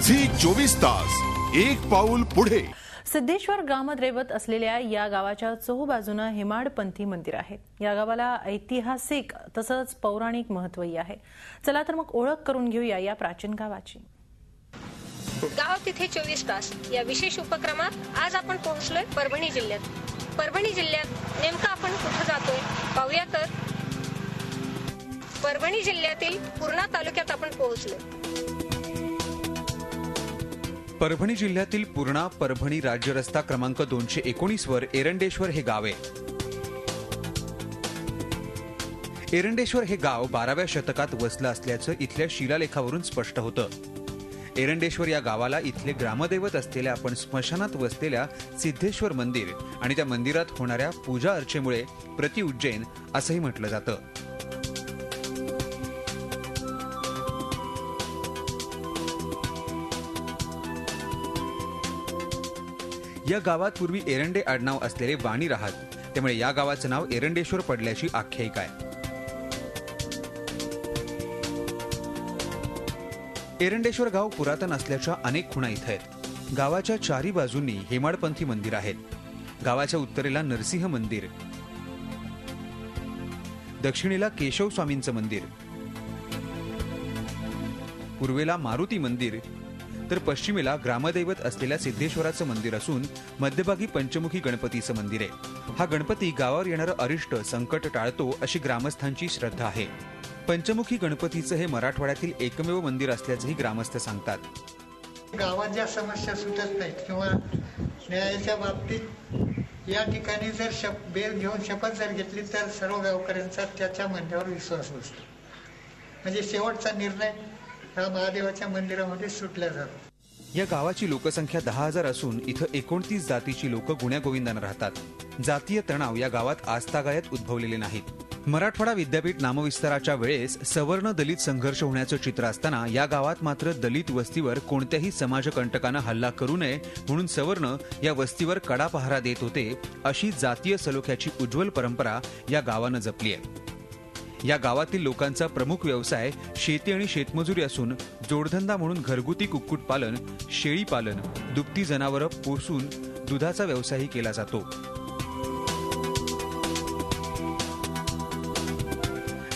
Zee 24 तास एक पाऊल पुढे। सिद्धेश्वर ग्रामदैवत असलेल्या या गावाच्या चोहूबाजूने हेमाडपंथी मंदिर आहे। या गावाला ऐतिहासिक तसंच पौराणिक महत्त्वही आहे। चला तर मग ओळख करून घेऊया या प्राचीन गावाची। गाव तिथे 24 तास या विशेष उपक्रमात आज आपण पोहोचलोय परभणी जिल्ह्यात। परभणी जिल्ह्यात नेमका आपण कुठे जातोय पाहूया तर। परभणी जिल्ह्यातील पूर्णा तालुक्यात आपण पोहोचलोय। परभणी जिल्ह्यातील पूर्णा परभणी राज्य रस्ता क्रमांक 219 वर एरंडेश्वर हे गाव आहे। एरंडेश्वर हे गाव 12व्या शतकात वसलं असल्याचं इथल्या शिलालेखावरून स्पष्ट होतं। एरंडेश्वर या गावाला इथले ग्रामदैवत असलेल्या आपण स्मशानात वसलेल्या सिद्धेश्वर मंदिर आणि त्या मंदिरात होणाऱ्या पूजा अर्चेमुळे प्रति उज्जैन असंही म्हटलं जातं। या गावात पूर्वी एरंडे आडनाव असलेले वाणी राहत, त्यामुळे या गावाचं नाव एरंडेश्वर पडल्याची आख्यायिका आहे। एरंडेश्वर गाव पुरातन असल्याच्या अनेक खुणा इथं आहेत। गावाच्या चारी बाजूंनी हेमाडपंथी मंदिर आहेत। गावाच्या उत्तरेला नरसिंह मंदिर, दक्षिणेला केशव स्वामींचं मंदिर, पूर्वेला मारुती मंदिर तर पश्चिमेला ग्रामदैवत असलेल्या सिद्धेश्वराचं मंदिर असून मध्यभागी पंचमुखी गणपतीचं मंदिर आहे। हा गणपती गावावर येणारं अरिष्ट संकट टाळतो अशी ग्रामस्थांची श्रद्धा आहे। पंचमुखी गणपतीचं हे मराठवाड्यातील एकमेव मंदिर असल्याचंही ग्रामस्थ सांगतात। गावात ज्या समस्या सुटत नाहीत किंवा न्यायाच्या बाबतीत या ठिकाणी जर बेल घेऊन शपथ जर घेतली तर सर्व गावकऱ्यांचा त्याच्या म्हणण्यावर विश्वास बसतो। म्हणजे शेवटचा निर्णय हा महादेवाच्या मंदिरामध्ये सुटला जातो। या गावाची लोकसंख्या 10,000 असून इथं 29 जातीची लोक गुण्यागोविंदानं राहतात। जातीय तणाव या गावात आजतागायत उद्भवलेले नाहीत। मराठवाडा विद्यापीठ नामविस्ताराच्या वेळेस सवर्ण दलित संघर्ष होण्याचं चित्र असताना या गावात मात्र दलित वस्तीवर कोणत्याही समाजकंटकानं हल्ला करू नये म्हणून सवर्ण या वस्तीवर कडा पहारा देत होते। अशी जातीय सलोख्याची उज्ज्वल परंपरा या गावानं जपली आहे। या गावातील लोकांचा प्रमुख व्यवसाय शेती आणि शेतमजुरी असून जोडधंदा म्हणून घरगुती कुक्कुटपालन, शेळीपालन, दुभती जनावरं पोसून दुधाचा व्यवसायही केला जातो।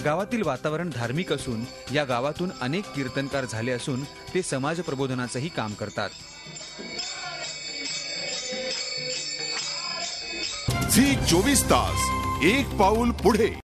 गावातील वातावरण धार्मिक असून या गावातून अनेक कीर्तनकार झाले असून ते समाज प्रबोधनाचंही काम करतात। झी 24 तास एक पाऊल पुढे।